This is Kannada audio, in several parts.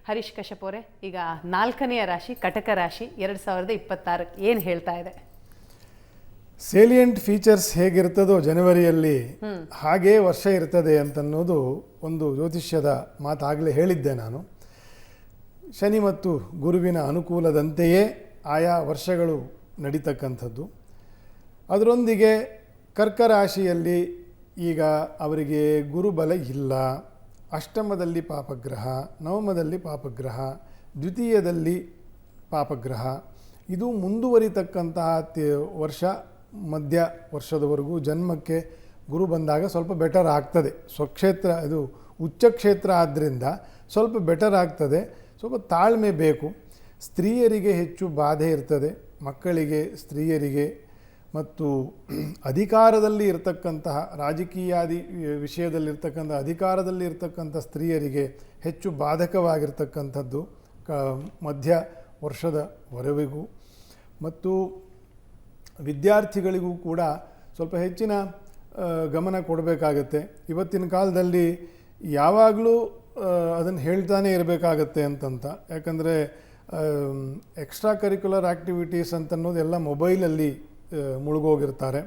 ಹರೀಶ್ ಕಶ್ಯಪ್ ಅವರೇ, ಈಗ 4ನೇ ರಾಶಿ ಕಟಕ ರಾಶಿ 2026 ಏನು ಹೇಳ್ತಾ ಇದೆ? ಸೇಲಿಯಂಟ್ ಫೀಚರ್ಸ್ ಹೇಗಿರ್ತದೋ ಜನವರಿಯಲ್ಲಿ ಹಾಗೇ ವರ್ಷ ಇರ್ತದೆ ಅಂತನ್ನೋದು ಒಂದು ಜ್ಯೋತಿಷ್ಯದ ಮಾತಾಗಲೇ ಹೇಳಿದ್ದೆ ನಾನು. ಶನಿ ಮತ್ತು ಗುರುವಿನ ಅನುಕೂಲದಂತೆಯೇ ಆಯಾ ವರ್ಷಗಳು ನಡೀತಕ್ಕಂಥದ್ದು. ಅದರೊಂದಿಗೆ ಕರ್ಕ ರಾಶಿಯಲ್ಲಿ ಈಗ ಅವರಿಗೆ ಗುರುಬಲ ಇಲ್ಲ. ಅಷ್ಟಮದಲ್ಲಿ ಪಾಪಗ್ರಹ, ನವಮದಲ್ಲಿ ಪಾಪಗ್ರಹ, ದ್ವಿತೀಯದಲ್ಲಿ ಪಾಪಗ್ರಹ. ಇದು ಮುಂದುವರಿತಕ್ಕಂತಹ ವರ್ಷ, ಮಧ್ಯ ವರ್ಷದವರೆಗೂ ಜನ್ಮಕ್ಕೆ ಗುರು ಬಂದಾಗ ಸ್ವಲ್ಪ ಬೆಟರ್ ಆಗ್ತದೆ. ಸ್ವಕ್ಷೇತ್ರ ಇದು ಉಚ್ಚಕ್ಷೇತ್ರ ಆದ್ದರಿಂದ ಸ್ವಲ್ಪ ಬೆಟರ್ ಆಗ್ತದೆ. ಸ್ವಲ್ಪ ತಾಳ್ಮೆ ಬೇಕು. ಸ್ತ್ರೀಯರಿಗೆ ಹೆಚ್ಚು ಬಾಧೆ ಇರ್ತದೆ, ಮಕ್ಕಳಿಗೆ, ಸ್ತ್ರೀಯರಿಗೆ ಮತ್ತು ಅಧಿಕಾರದಲ್ಲಿ ಇರತಕ್ಕಂತಹ ರಾಜಕೀಯಾದಿ ವಿಷಯದಲ್ಲಿರ್ತಕ್ಕಂಥ ಅಧಿಕಾರದಲ್ಲಿ ಇರ್ತಕ್ಕಂಥ ಸ್ತ್ರೀಯರಿಗೆ ಹೆಚ್ಚು ಬಾಧಕವಾಗಿರ್ತಕ್ಕಂಥದ್ದು ಮಧ್ಯ ವರ್ಷದವರೆಗೂ. ಮತ್ತು ವಿದ್ಯಾರ್ಥಿಗಳಿಗೂ ಕೂಡ ಸ್ವಲ್ಪ ಹೆಚ್ಚಿನ ಗಮನ ಕೊಡಬೇಕಾಗತ್ತೆ. ಇವತ್ತಿನ ಕಾಲದಲ್ಲಿ ಯಾವಾಗಲೂ ಅದನ್ನು ಹೇಳ್ತಾನೆ ಇರಬೇಕಾಗತ್ತೆ ಅಂತಂತ. ಯಾಕಂದರೆ ಎಕ್ಸ್ಟ್ರಾ ಕರಿಕ್ಯುಲರ್ ಆ್ಯಕ್ಟಿವಿಟೀಸ್ ಅಂತನ್ನೋದು ಎಲ್ಲ ಮೊಬೈಲಲ್ಲಿ ಮುಳುಗೋಗಿರ್ತಾರೆ.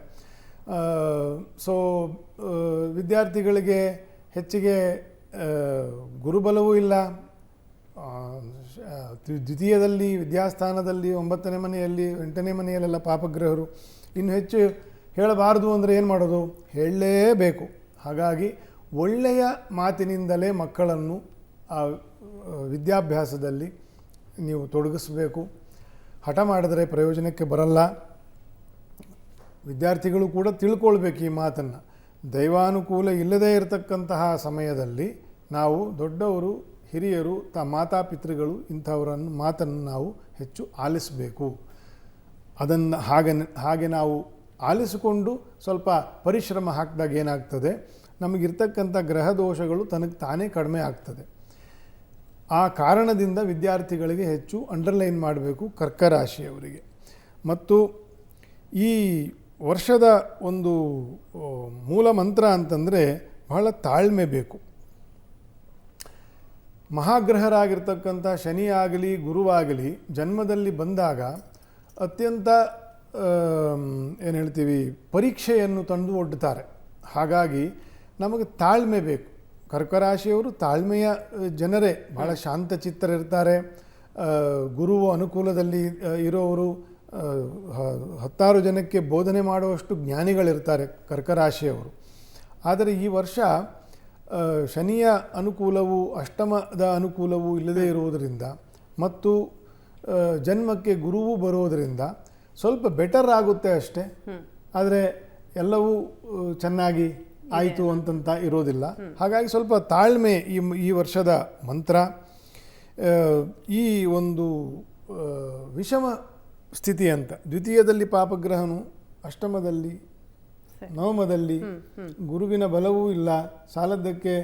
ಸೊ ವಿದ್ಯಾರ್ಥಿಗಳಿಗೆ ಹೆಚ್ಚಿಗೆ ಗುರುಬಲವೂ ಇಲ್ಲ. ದ್ವಿತೀಯದಲ್ಲಿ ವಿದ್ಯಾಸ್ಥಾನದಲ್ಲಿ 9ನೇ ಮನೆಯಲ್ಲಿ 8ನೇ ಮನೆಯಲ್ಲೆಲ್ಲ ಪಾಪಗ್ರಹರು. ಇನ್ನು ಹೆಚ್ಚು ಹೇಳಬಾರ್ದು ಅಂದರೆ ಏನು ಮಾಡೋದು? ಹೇಳಲೇಬೇಕು. ಹಾಗಾಗಿ ಒಳ್ಳೆಯ ಮಾತಿನಿಂದಲೇ ಮಕ್ಕಳನ್ನು ಆ ವಿದ್ಯಾಭ್ಯಾಸದಲ್ಲಿ ನೀವು ತೊಡಗಿಸಬೇಕು. ಹಠ ಮಾಡಿದ್ರೆ ಪ್ರಯೋಜನಕ್ಕೆ ಬರಲ್ಲ. ವಿದ್ಯಾರ್ಥಿಗಳು ಕೂಡ ತಿಳ್ಕೊಳ್ಬೇಕು ಈ ಮಾತನ್ನು. ದೈವಾನುಕೂಲ ಇಲ್ಲದೇ ಇರತಕ್ಕಂತಹ ಸಮಯದಲ್ಲಿ ನಾವು ದೊಡ್ಡವರು, ಹಿರಿಯರು, ಮಾತಾಪಿತೃಗಳು ಇಂಥವರನ್ನು ಮಾತನ್ನು ನಾವು ಹೆಚ್ಚು ಆಲಿಸಬೇಕು. ಅದನ್ನು ಹಾಗೆ ನಾವು ಆಲಿಸಿಕೊಂಡು ಸ್ವಲ್ಪ ಪರಿಶ್ರಮ ಹಾಕಿದಾಗ ಏನಾಗ್ತದೆ, ನಮಗಿರ್ತಕ್ಕಂಥ ಗ್ರಹ ದೋಷಗಳು ತನಗೆ ತಾನೇ ಕಡಿಮೆ ಆಗ್ತದೆ. ಆ ಕಾರಣದಿಂದ ವಿದ್ಯಾರ್ಥಿಗಳಿಗೆ ಹೆಚ್ಚು ಅಂಡರ್ಲೈನ್ ಮಾಡಬೇಕು ಕರ್ಕ ರಾಶಿಯವರಿಗೆ. ಮತ್ತು ಈ ವರ್ಷದ ಒಂದು ಮೂಲ ಮಂತ್ರ ಅಂತಂದರೆ ಬಹಳ ತಾಳ್ಮೆ ಬೇಕು. ಮಹಾಗ್ರಹರಾಗಿರ್ತಕ್ಕಂಥ ಶನಿ ಆಗಲಿ ಗುರುವಾಗಲಿ ಜನ್ಮದಲ್ಲಿ ಬಂದಾಗ ಅತ್ಯಂತ ಏನು ಹೇಳ್ತೀವಿ, ಪರೀಕ್ಷೆಯನ್ನು ತಂದು ಒಡ್ಡುತ್ತಾರೆ. ಹಾಗಾಗಿ ನಮಗೆ ತಾಳ್ಮೆ ಬೇಕು. ಕರ್ಕರಾಶಿಯವರು ತಾಳ್ಮೆಯ ಜನರೇ, ಬಹಳ ಶಾಂತಚಿತ್ತರಿರ್ತಾರೆ. ಗುರುವು ಅನುಕೂಲದಲ್ಲಿ ಇರೋವರು 10 ಜನಕ್ಕೆ ಬೋಧನೆ ಮಾಡುವಷ್ಟು ಜ್ಞಾನಿಗಳಿರ್ತಾರೆ ಕರ್ಕರಾಶಿಯವರು. ಆದರೆ ಈ ವರ್ಷ ಶನಿಯ ಅನುಕೂಲವು, ಅಷ್ಟಮದ ಅನುಕೂಲವೂ ಇಲ್ಲದೇ ಇರುವುದರಿಂದ ಮತ್ತು ಜನ್ಮಕ್ಕೆ ಗುರುವು ಬರೋದರಿಂದ ಸ್ವಲ್ಪ ಬೆಟರ್ ಆಗುತ್ತೆ ಅಷ್ಟೇ. ಆದರೆ ಎಲ್ಲವೂ ಚೆನ್ನಾಗಿ ಆಯಿತು ಅಂತಂತ ಇರೋದಿಲ್ಲ. ಹಾಗಾಗಿ ಸ್ವಲ್ಪ ತಾಳ್ಮೆ ಈ ವರ್ಷದ ಮಂತ್ರ. ಈ ಒಂದು ವಿಷಮ ಸ್ಥಿತಿ ಅಂತ, ದ್ವಿತೀಯದಲ್ಲಿ ಪಾಪಗ್ರಹನು, ಅಷ್ಟಮದಲ್ಲಿ, ನವಮದಲ್ಲಿ ಗುರುವಿನ ಬಲವೂ ಇಲ್ಲ. ಸಾಲದ್ದಕ್ಕೆ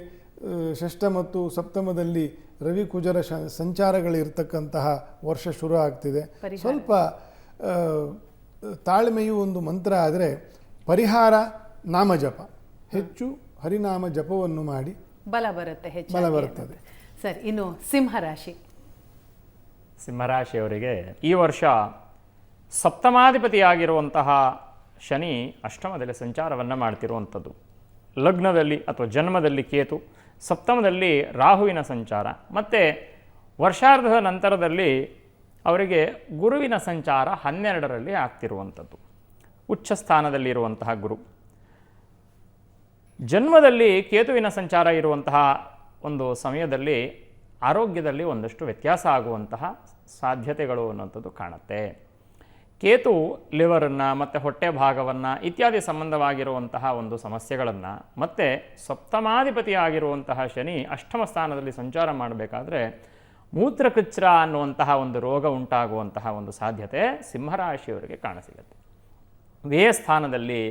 ಷಷ್ಠ ಮತ್ತು ಸಪ್ತಮದಲ್ಲಿ ರವಿ ಕುಜರ ಸಂಚಾರಗಳಿರ್ತಕ್ಕಂತಹ ವರ್ಷ ಶುರು ಆಗ್ತಿದೆ. ಸ್ವಲ್ಪ ತಾಳ್ಮೆಯು ಒಂದು ಮಂತ್ರ. ಆದರೆ ಪರಿಹಾರ ನಾಮಜಪ, ಹೆಚ್ಚು ಹರಿನಾಮ ಜಪವನ್ನು ಮಾಡಿ ಬಲ ಬರುತ್ತೆ, ಹೆಚ್ಚು ಬಲ ಬರುತ್ತದೆ. ಸರ್, ಇನ್ನು ಸಿಂಹರಾಶಿ. ಸಿಂಹರಾಶಿಯವರಿಗೆ ಈ ವರ್ಷ ಸಪ್ತಮಾಧಿಪತಿಯಾಗಿರುವಂತಹ ಶನಿ ಅಷ್ಟಮದಲ್ಲಿ ಸಂಚಾರವನ್ನು ಮಾಡ್ತಿರುವಂಥದ್ದು. ಲಗ್ನದಲ್ಲಿ ಅಥವಾ ಜನ್ಮದಲ್ಲಿ ಕೇತು, ಸಪ್ತಮದಲ್ಲಿ ರಾಹುವಿನ ಸಂಚಾರ, ಮತ್ತು ವರ್ಷಾರ್ಧದ ನಂತರದಲ್ಲಿ ಅವರಿಗೆ ಗುರುವಿನ ಸಂಚಾರ 12ರಲ್ಲಿ ಆಗ್ತಿರುವಂಥದ್ದು. ಉಚ್ಚ ಸ್ಥಾನದಲ್ಲಿರುವಂತಹ ಗುರು. ಜನ್ಮದಲ್ಲಿ ಕೇತುವಿನ ಸಂಚಾರ ಇರುವಂತಹ ಒಂದು ಸಮಯದಲ್ಲಿ ಆರೋಗ್ಯದಲ್ಲಿ ಒಂದಷ್ಟು ವ್ಯತ್ಯಾಸ ಆಗುವಂತಹ ಸಾಧ್ಯತೆಗಳು ಅನ್ನುವಂಥದ್ದು ಕಾಣುತ್ತೆ. ಕೇತು ಲಿವರನ್ನು ಮತ್ತು ಹೊಟ್ಟೆ ಭಾಗವನ್ನು ಇತ್ಯಾದಿ ಸಂಬಂಧವಾಗಿರುವಂತಹ ಒಂದು ಸಮಸ್ಯೆಗಳನ್ನು, ಮತ್ತು ಸಪ್ತಮಾಧಿಪತಿಯಾಗಿರುವಂತಹ ಶನಿ ಅಷ್ಟಮ ಸ್ಥಾನದಲ್ಲಿ ಸಂಚಾರ ಮಾಡಬೇಕಾದ್ರೆ ಮೂತ್ರಕೃಚ್ರ ಅನ್ನುವಂತಹ ಒಂದು ರೋಗ ಉಂಟಾಗುವಂತಹ ಒಂದು ಸಾಧ್ಯತೆ ಸಿಂಹರಾಶಿಯವರಿಗೆ ಕಾಣಸಿಗುತ್ತೆ. ವ್ಯಯ ಸ್ಥಾನದಲ್ಲಿ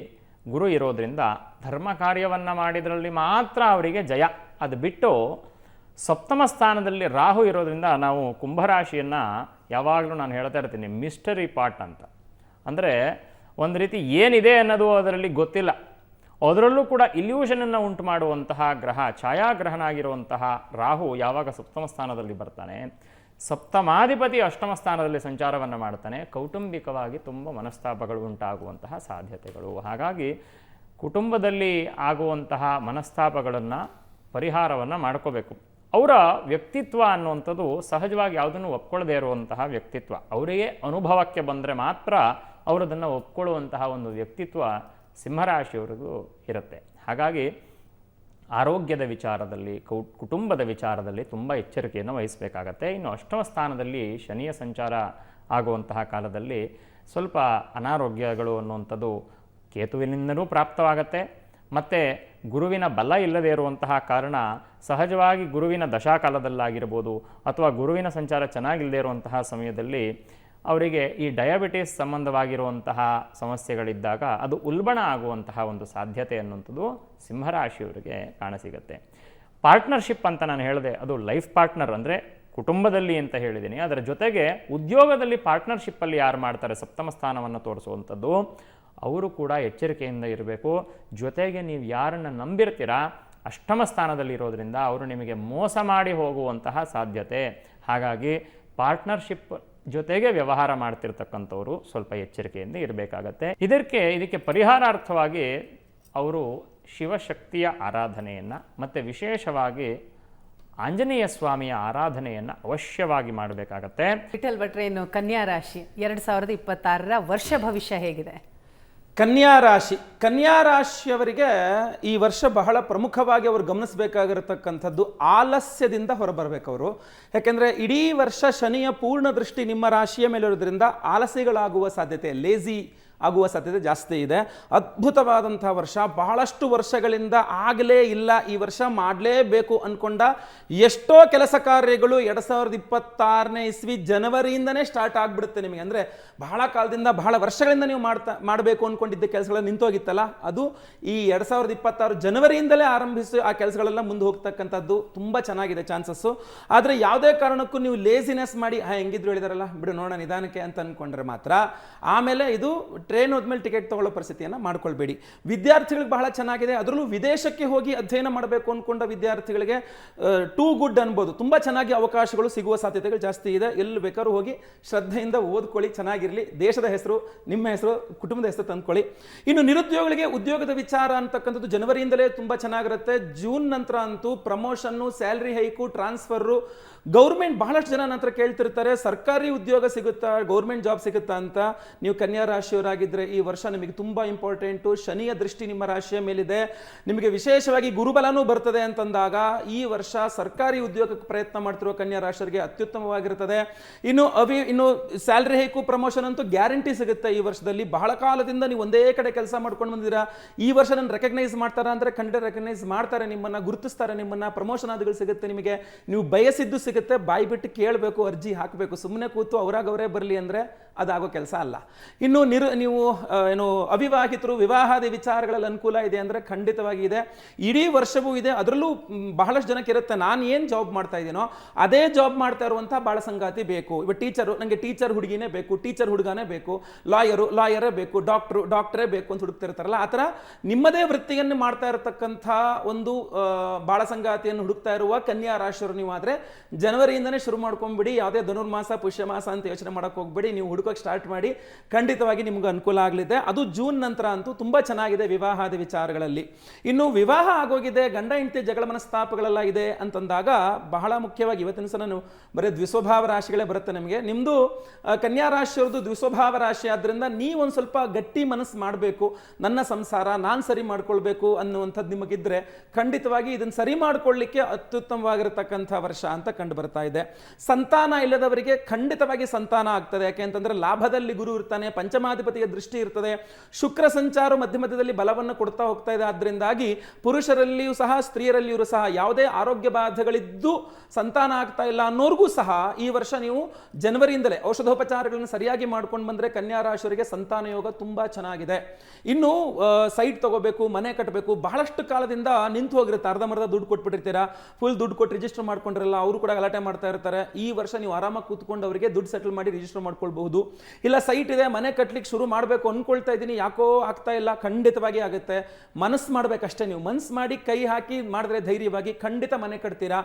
ಗುರು ಇರೋದರಿಂದ ಧರ್ಮ ಕಾರ್ಯವನ್ನು ಮಾಡಿದ್ರಲ್ಲಿ ಮಾತ್ರ ಅವರಿಗೆ ಜಯ. ಅದು ಬಿಟ್ಟು ಸಪ್ತಮ ಸ್ಥಾನದಲ್ಲಿ ರಾಹು ಇರೋದ್ರಿಂದ ನಾವು ಕುಂಭರಾಶಿಯನ್ನು ಯಾವಾಗಲೂ ನಾನು ಹೇಳ್ತಾ ಇರ್ತೀನಿ ಮಿಸ್ಟರಿ ಪಾರ್ಟ್ ಅಂತ. ಅಂದರೆ ಒಂದು ರೀತಿ ಏನಿದೆ ಅನ್ನೋದು ಅದರಲ್ಲಿ ಗೊತ್ತಿಲ್ಲ. ಅದರಲ್ಲೂ ಕೂಡ ಇಲ್ಯೂಷನನ್ನು ಉಂಟು ಮಾಡುವಂತಹ ಗ್ರಹ ಛಾಯಾಗ್ರಹನಾಗಿರುವಂತಹ ರಾಹು ಯಾವಾಗ ಸಪ್ತಮ ಸ್ಥಾನದಲ್ಲಿ ಬರ್ತಾನೆ, ಸಪ್ತಮಾಧಿಪತಿ ಅಷ್ಟಮ ಸ್ಥಾನದಲ್ಲಿ ಸಂಚಾರವನ್ನು ಮಾಡ್ತಾನೆ, ಕೌಟುಂಬಿಕವಾಗಿ ತುಂಬ ಮನಸ್ತಾಪಗಳು ಉಂಟಾಗುವಂತಹ ಸಾಧ್ಯತೆಗಳು. ಹಾಗಾಗಿ ಕುಟುಂಬದಲ್ಲಿ ಆಗುವಂತಹ ಮನಸ್ತಾಪಗಳನ್ನು ಪರಿಹಾರವನ್ನು ಮಾಡ್ಕೋಬೇಕು. ಅವರ ವ್ಯಕ್ತಿತ್ವ ಅನ್ನುವಂಥದ್ದು ಸಹಜವಾಗಿ ಯಾವುದನ್ನು ಒಪ್ಕೊಳ್ಳದೇ ಇರುವಂತಹ ವ್ಯಕ್ತಿತ್ವ. ಅವರಿಗೆ ಅನುಭವಕ್ಕೆ ಬಂದರೆ ಮಾತ್ರ ಅವರದನ್ನು ಒಪ್ಕೊಳ್ಳುವಂತಹ ಒಂದು ವ್ಯಕ್ತಿತ್ವ ಸಿಂಹರಾಶಿಯವರಿಗೂ ಇರುತ್ತೆ. ಹಾಗಾಗಿ ಆರೋಗ್ಯದ ವಿಚಾರದಲ್ಲಿ, ಕುಟುಂಬದ ವಿಚಾರದಲ್ಲಿ ತುಂಬ ಎಚ್ಚರಿಕೆಯನ್ನು ವಹಿಸಬೇಕಾಗತ್ತೆ. ಇನ್ನು ಅಷ್ಟಮ ಸ್ಥಾನದಲ್ಲಿ ಶನಿಯ ಸಂಚಾರ ಆಗುವಂತಹ ಕಾಲದಲ್ಲಿ ಸ್ವಲ್ಪ ಅನಾರೋಗ್ಯಗಳು ಅನ್ನುವಂಥದ್ದು ಕೇತುವಿನಿಂದಲೂ ಪ್ರಾಪ್ತವಾಗತ್ತೆ. ಮತ್ತು ಗುರುವಿನ ಬಲ ಇಲ್ಲದೇ ಇರುವಂತಹ ಕಾರಣ ಸಹಜವಾಗಿ ಗುರುವಿನ ದಶಾಕಾಲದಲ್ಲಾಗಿರ್ಬೋದು ಅಥವಾ ಗುರುವಿನ ಸಂಚಾರ ಚೆನ್ನಾಗಿಲ್ಲದೆ ಇರುವಂತಹ ಸಮಯದಲ್ಲಿ ಅವರಿಗೆ ಈ ಡಯಾಬಿಟಿಸ್ ಸಂಬಂಧವಾಗಿರುವಂತಹ ಸಮಸ್ಯೆಗಳಿದ್ದಾಗ ಅದು ಉಲ್ಬಣ ಆಗುವಂತಹ ಒಂದು ಸಾಧ್ಯತೆ ಅನ್ನುವಂಥದ್ದು ಸಿಂಹರಾಶಿಯವರಿಗೆ ಕಾಣಸಿಗುತ್ತೆ. ಪಾರ್ಟ್ನರ್ಶಿಪ್ ಅಂತ ನಾನು ಹೇಳಿದೆ, ಅದು ಲೈಫ್ ಪಾರ್ಟ್ನರ್ ಅಂದರೆ ಕುಟುಂಬದಲ್ಲಿ ಅಂತ ಹೇಳಿದ್ದೀನಿ. ಅದರ ಜೊತೆಗೆ ಉದ್ಯೋಗದಲ್ಲಿ ಪಾರ್ಟ್ನರ್ಶಿಪ್ಪಲ್ಲಿ ಯಾರು ಮಾಡ್ತಾರೆ ಸಪ್ತಮ ಸ್ಥಾನವನ್ನು ತೋರಿಸುವಂಥದ್ದು, ಅವರು ಕೂಡ ಎಚ್ಚರಿಕೆಯಿಂದ ಇರಬೇಕು. ಜೊತೆಗೆ ನೀವು ಯಾರನ್ನು ನಂಬಿರ್ತೀರಾ ಅಷ್ಟಮ ಸ್ಥಾನದಲ್ಲಿರೋದ್ರಿಂದ ಅವರು ನಿಮಗೆ ಮೋಸ ಮಾಡಿ ಹೋಗುವಂತಹ ಸಾಧ್ಯತೆ. ಹಾಗಾಗಿ ಪಾರ್ಟ್ನರ್ಶಿಪ್ ಜೊತೆಗೆ ವ್ಯವಹಾರ ಮಾಡ್ತಿರ್ತಕ್ಕಂಥವರು ಸ್ವಲ್ಪ ಎಚ್ಚರಿಕೆಯಿಂದ ಇರಬೇಕಾಗತ್ತೆ. ಇದಕ್ಕೆ ಪರಿಹಾರಾರ್ಥವಾಗಿ ಅವರು ಶಿವಶಕ್ತಿಯ ಆರಾಧನೆಯನ್ನು ಮತ್ತು ವಿಶೇಷವಾಗಿ ಆಂಜನೇಯ ಸ್ವಾಮಿಯ ಆರಾಧನೆಯನ್ನು ಅವಶ್ಯವಾಗಿ ಮಾಡಬೇಕಾಗತ್ತೆ. ವಿಠಲ್ ಭಟ್ರೆ, ಇನ್ನು ಕನ್ಯಾ ರಾಶಿ 2026ರ ವರ್ಷ ಭವಿಷ್ಯ ಹೇಗಿದೆ? ಕನ್ಯಾ ರಾಶಿಯವರಿಗೆ ಈ ವರ್ಷ ಬಹಳ ಪ್ರಮುಖವಾಗಿ ಅವರು ಗಮನಿಸಬೇಕಾಗಿರತಕ್ಕಂಥದ್ದು ಆಲಸ್ಯದಿಂದ ಹೊರಬರಬೇಕು ಅವರು. ಯಾಕೆಂದರೆ ಇಡೀ ವರ್ಷ ಶನಿಯ ಪೂರ್ಣ ದೃಷ್ಟಿ ನಿಮ್ಮ ರಾಶಿಯ ಮೇಲೆ ಇರೋದ್ರಿಂದ ಆಲಸ್ಯಗಳಾಗುವ ಸಾಧ್ಯತೆ, ಲೇಜಿ ಆಗುವ ಸಾಧ್ಯತೆ ಜಾಸ್ತಿ ಇದೆ. ಅದ್ಭುತವಾದಂಥ ವರ್ಷ. ಬಹಳಷ್ಟು ವರ್ಷಗಳಿಂದ ಆಗಲೇ ಇಲ್ಲ, ಈ ವರ್ಷ ಮಾಡಲೇಬೇಕು ಅಂದ್ಕೊಂಡ ಎಷ್ಟೋ ಕೆಲಸ ಕಾರ್ಯಗಳು 2026ನೇ ಇಸ್ವಿ ಜನವರಿಯಿಂದನೇ ಸ್ಟಾರ್ಟ್ ಆಗಿಬಿಡುತ್ತೆ ನಿಮಗೆ. ಅಂದರೆ ಬಹಳ ಕಾಲದಿಂದ, ಬಹಳ ವರ್ಷಗಳಿಂದ ನೀವು ಮಾಡಬೇಕು ಅಂದ್ಕೊಂಡಿದ್ದ ಕೆಲಸಗಳು ನಿಂತೋಗಿತ್ತಲ್ಲ, ಅದು ಈ 2026 ಜನವರಿಯಿಂದಲೇ ಆರಂಭಿಸಿ ಆ ಕೆಲಸಗಳೆಲ್ಲ ಮುಂದೆ ಹೋಗ್ತಕ್ಕಂಥದ್ದು ತುಂಬ ಚೆನ್ನಾಗಿದೆ ಚಾನ್ಸಸ್ಸು. ಆದರೆ ಯಾವುದೇ ಕಾರಣಕ್ಕೂ ನೀವು ಲೇಸಿನೆಸ್ ಮಾಡಿ ಹೆಂಗಿದ್ರು ಹೇಳಿದಾರಲ್ಲ ಬಿಡು ನೋಡೋಣ ನಿಧಾನಕ್ಕೆ ಅಂತ ಅಂದ್ಕೊಂಡ್ರೆ ಮಾತ್ರ ಆಮೇಲೆ ಇದು ಟ್ರೈನ್ ಹೋದ್ಮೇಲೆ ಟಿಕೆಟ್ ತಗೊಳ್ಳೋ ಪರಿಸ್ಥಿತಿಯನ್ನು ಮಾಡ್ಕೊಳ್ಬೇಡಿ. ವಿದ್ಯಾರ್ಥಿಗಳಿಗೆ ಬಹಳ ಚೆನ್ನಾಗಿದೆ. ಅದರಲ್ಲೂ ವಿದೇಶಕ್ಕೆ ಹೋಗಿ ಅಧ್ಯಯನ ಮಾಡಬೇಕು ಅಂದ್ಕೊಂಡ ವಿದ್ಯಾರ್ಥಿಗಳಿಗೆ ಟೂ ಗುಡ್ ಅನ್ಬೋದು. ತುಂಬ ಚೆನ್ನಾಗಿ ಅವಕಾಶಗಳು ಸಿಗುವ ಸಾಧ್ಯತೆಗಳು ಜಾಸ್ತಿ ಇದೆ. ಎಲ್ಲಿ ಬೇಕಾದ್ರೂ ಹೋಗಿ ಶ್ರದ್ಧೆಯಿಂದ ಓದ್ಕೊಳ್ಳಿ, ಚೆನ್ನಾಗಿರಲಿ. ದೇಶದ ಹೆಸರು, ನಿಮ್ಮ ಹೆಸರು, ಕುಟುಂಬದ ಹೆಸರು ತಂದ್ಕೊಳ್ಳಿ. ಇನ್ನು ನಿರುದ್ಯೋಗಿಗಳಿಗೆ ಉದ್ಯೋಗದ ವಿಚಾರ ಅಂತಕ್ಕಂಥದ್ದು ಜನವರಿಯಿಂದಲೇ ತುಂಬ ಚೆನ್ನಾಗಿರುತ್ತೆ. ಜೂನ್ ನಂತರ ಅಂತೂ promotion, salary hike, transfer, government ಬಹಳಷ್ಟು ಜನ ನಂತರ ಕೇಳ್ತಿರ್ತಾರೆ ಸರ್ಕಾರಿ ಉದ್ಯೋಗ ಸಿಗುತ್ತಾ, ಗೌರ್ಮೆಂಟ್ ಜಾಬ್ ಸಿಗುತ್ತಾ ಅಂತ. ನೀವು ಕನ್ಯಾ ರಾಶಿಯವರಾಗಿದ್ದರೆ ಈ ವರ್ಷ ನಿಮಗೆ ತುಂಬ ಇಂಪಾರ್ಟೆಂಟು. ಶನಿಯ ದೃಷ್ಟಿ ನಿಮ್ಮ ರಾಶಿಯ ಮೇಲಿದೆ, ನಿಮಗೆ ವಿಶೇಷವಾಗಿ ಗುರುಬಲನೂ ಬರ್ತದೆ ಅಂತಂದಾಗ ಈ ವರ್ಷ ಸರ್ಕಾರಿ ಉದ್ಯೋಗಕ್ಕೆ ಪ್ರಯತ್ನ ಮಾಡ್ತಿರುವ ಕನ್ಯಾ ರಾಶಿಯವರಿಗೆ ಅತ್ಯುತ್ತಮವಾಗಿರುತ್ತದೆ. ಇನ್ನು ಸ್ಯಾಲ್ರಿ ಹೈಕು, ಪ್ರಮೋಷನ್ ಅಂತೂ ಗ್ಯಾರಂಟಿ ಸಿಗುತ್ತೆ ಈ ವರ್ಷದಲ್ಲಿ. ಬಹಳ ಕಾಲದಿಂದ ನೀವು ಒಂದೇ ಕಡೆ ಕೆಲಸ ಮಾಡ್ಕೊಂಡು ಬಂದಿದ್ದೀರಾ, ಈ ವರ್ಷ ನನ್ನ ರೆಕಗ್ನೈಸ್ ಮಾಡ್ತಾರ ಅಂದರೆ ಖಂಡಿತ ರೆಕಗ್ನೈಸ್ ಮಾಡ್ತಾರೆ, ನಿಮ್ಮನ್ನು ಗುರುತಿಸ್ತಾರೆ, ನಿಮ್ಮನ್ನು ಪ್ರಮೋಷನ್ ಆದಿಗಳು ಸಿಗುತ್ತೆ, ನಿಮಗೆ ನೀವು ಬಯಸಿದ್ದು ಸಿಗುತ್ತೆ. ಬಾಯಿ ಬಿಟ್ಟು ಕೇಳಬೇಕು, ಅರ್ಜಿ ಹಾಕಬೇಕು. ಸುಮ್ಮನೆ ಕೂತು ಅವರೇ ಬರಲಿ ಅಂದರೆ ಅದಾಗೋ ಕೆಲಸ ಅಲ್ಲ. ಇನ್ನು ನೀವು ಅವಿವಾಹಿತರು, ವಿವಾಹಾದಿ ವಿಚಾರಗಳಲ್ಲಿ ಅನುಕೂಲ ಇದೆ ಅಂದರೆ ಖಂಡಿತವಾಗಿ ಇದೆ. ಇಡೀ ವರ್ಷವೂ ಇದೆ. ಅದರಲ್ಲೂ ಬಹಳಷ್ಟು ಜನಕ್ಕೆ ಇರುತ್ತೆ, ನಾನು ಏನು ಜಾಬ್ ಮಾಡ್ತಾ ಇದ್ದೀನೋ ಅದೇ ಜಾಬ್ ಮಾಡ್ತಾ ಇರುವಂಥ ಬಾಳ ಸಂಗಾತಿ ಬೇಕು. ಇವಾಗ ನನಗೆ ಟೀಚರ್ ಹುಡುಗಿನೇ ಬೇಕು, ಟೀಚರ್ ಹುಡುಗನೇ ಬೇಕು, ಲಾಯರೇ ಬೇಕು, ಡಾಕ್ಟರೇ ಬೇಕು ಅಂತ ಹುಡುಕ್ತಿರ್ತಾರಲ್ಲ, ಆ ಥರ ನಿಮ್ಮದೇ ವೃತ್ತಿಯನ್ನು ಮಾಡ್ತಾ ಇರತಕ್ಕಂಥ ಒಂದು ಬಾಳ ಸಂಗಾತಿಯನ್ನು ಹುಡುಕ್ತಾ ಇರುವ ಕನ್ಯಾ ರಾಶಿಯವರು ನೀವು ಆದರೆ ಜನವರಿಯಿಂದನೇ ಶುರು ಮಾಡ್ಕೊಂಡ್ಬಿಡಿ. ಯಾವುದೇ ಧನುರ್ಮಾಸ, ಪುಷ್ಯಮಾಸ ಅಂತ ಯೋಚನೆ ಮಾಡೋಕೆ ಹೋಗ್ಬೇಡಿ. ನೀವು ಹುಡುಕೋಕೆ ಸ್ಟಾರ್ಟ್ ಮಾಡಿ, ಖಂಡಿತವಾಗಿ ನಿಮ್ಗೆ ಅನುಕೂಲ ಆಗಲಿದೆ. ಅದು ಜೂನ್ ನಂತರ ಅಂತೂ ತುಂಬ ಚೆನ್ನಾಗಿದೆ ವಿವಾಹಾದಿ ವಿಚಾರಗಳಲ್ಲಿ. ಇನ್ನು ವಿವಾಹ ಆಗೋಗಿದೆ, ಗಂಡ ಹೆಂಡತಿ ಜಗಳ ಮನಸ್ತಾಪಗಳೆಲ್ಲ ಇದೆ ಅಂತಂದಾಗ ಬಹಳ ಮುಖ್ಯವಾಗಿ ಇವತ್ತಿನ ಸಲ ನೀವು ಬರೀ ದ್ವಿಸ್ವಭಾವ ರಾಶಿಗಳೇ ಬರುತ್ತೆ ನಿಮಗೆ. ನಿಮ್ಮದು ಕನ್ಯಾ ರಾಶಿಯವ್ರದ್ದು ದ್ವಿಸ್ವಭಾವ ರಾಶಿ ಆದ್ದರಿಂದ ನೀವೊಂದು ಸ್ವಲ್ಪ ಗಟ್ಟಿ ಮನಸ್ಸು ಮಾಡಬೇಕು. ನನ್ನ ಸಂಸಾರ ನಾನು ಸರಿ ಮಾಡ್ಕೊಳ್ಬೇಕು ಅನ್ನುವಂಥದ್ದು ನಿಮಗಿದ್ರೆ ಖಂಡಿತವಾಗಿ ಇದನ್ನು ಸರಿ ಮಾಡ್ಕೊಳ್ಳಿಕ್ಕೆ ಅತ್ಯುತ್ತಮವಾಗಿರತಕ್ಕಂಥ ವರ್ಷ ಅಂತ ಕಂಡು ಬರ್ತಾ ಇದೆ. ಸಂತಾನ ಇಲ್ಲದವರಿಗೆ ಖಂಡಿತವಾಗಿ ಸಂತಾನ ಆಗ್ತದೆ. ಯಾಕೆ ಅಂತಂದ್ರೆ ಲಾಭದಲ್ಲಿ ಗುರು ಇರ್ತಾನೆ, ಪಂಚಮಾಧಿಪತಿಯ ದೃಷ್ಟಿ ಇರ್ತದೆ, ಶುಕ್ರ ಸಂಚಾರ ಮಧ್ಯದಲ್ಲಿ ಬಲವನ್ನು ಕೊಡ್ತಾ ಹೋಗ್ತಾ ಇದೆ. ಆದ್ರಿಂದಾಗಿ ಪುರುಷರಲ್ಲಿಯೂ ಸಹ ಸ್ತ್ರೀಯರಲ್ಲಿಯೂ ಸಹ ಯಾವುದೇ ಆರೋಗ್ಯ ಬಾಧೆಗಳಿದ್ದು ಸಂತಾನ ಆಗ್ತಾ ಇಲ್ಲ ಅನ್ನೋರ್ಗೂ ಸಹ ಈ ವರ್ಷ ನೀವು ಜನವರಿಯಿಂದಲೇ ಔಷಧೋಪಚಾರಗಳನ್ನು ಸರಿಯಾಗಿ ಮಾಡ್ಕೊಂಡು ಬಂದ್ರೆ ಕನ್ಯಾ ರಾಶಿಯವರಿಗೆ ಸಂತಾನ ಯೋಗ ತುಂಬಾ ಚೆನ್ನಾಗಿದೆ. ಇನ್ನು ಸೈಟ್ ತಗೋಬೇಕು, ಮನೆ ಕಟ್ಟಬೇಕು, ಬಹಳಷ್ಟು ಕಾಲದಿಂದ ನಿಂತು ಹೋಗಿರುತ್ತೆ, ಅರ್ಧಮರ್ಧ ದುಡ್ಡು ಕೊಟ್ಬಿಟ್ಟಿರ್ತೀರಾ, ಫುಲ್ ದುಡ್ಡು ಕೊಟ್ಟು ರಿಜಿಸ್ಟರ್ ಮಾಡ್ಕೊಂಡಿರಲ್ಲ, ಅವರು ಕೂಡ ಗಲಾಟೆ ಮಾಡ್ತಾ ಇರ್ತಾರೆ. ಈ ವರ್ಷ ನೀವು ಆರಾಮಾಗಿ ಕೂತ್ಕೊಂಡು ಅವರಿಗೆ ದುಡ್ಡು ಸೆಟಲ್ ಮಾಡಿ ರಿಜಿಸ್ಟರ್ ಮಾಡ್ಕೊಳ್ಬಹುದು. ಇಲ್ಲ ಸೈಟ್ ಇದೆ ಮನೆ ಕಟ್ಲಿಕ್ಕೆ ಶುರು ಮಾಡಬೇಕು ಅಂದ್ಕೊಳ್ತಾ ಇದ್ದೀನಿ ಯಾಕೋ ಆಗ್ತಾ ಇಲ್ಲ, ಖಂಡಿತವಾಗಿ ಆಗುತ್ತೆ. ಮನಸ್ಸು ಮಾಡಬೇಕಷ್ಟೇ. ನೀವು ಮನಸ್ಸು ಮಾಡಿ ಕೈ ಹಾಕಿ ಮಾಡಿದ್ರೆ ಧೈರ್ಯವಾಗಿ ಖಂಡಿತ ಮನೆ ಕಟ್ತೀರಾ.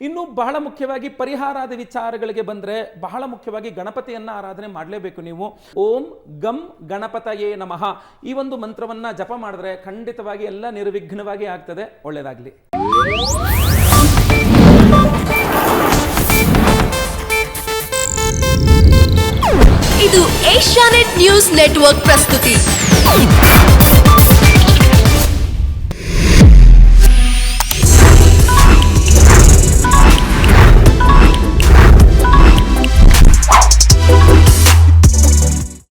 ಇನ್ನು ಬಹಳ ಮುಖ್ಯವಾಗಿ ಪರಿಹಾರಾದ ವಿಚಾರಗಳಿಗೆ ಬಂದರೆ ಬಹಳ ಮುಖ್ಯವಾಗಿ ಗಣಪತಿಯನ್ನ ಆರಾಧನೆ ಮಾಡಲೇಬೇಕು ನೀವು. ಓಂ ಗಂ ಗಣಪತಯೇ ನಮಃ ಈ ಒಂದು ಮಂತ್ರವನ್ನ ಜಪ ಮಾಡಿದ್ರೆ ಖಂಡಿತವಾಗಿ ಎಲ್ಲ ನಿರ್ವಿಘ್ನವಾಗಿ ಆಗ್ತದೆ. ಒಳ್ಳೆಯದಾಗಲಿ. ಇದು ಏಷ್ಯಾನೆಟ್ ನ್ಯೂಸ್ ನೆಟ್ವರ್ಕ್ ಪ್ರಸ್ತುತಿ.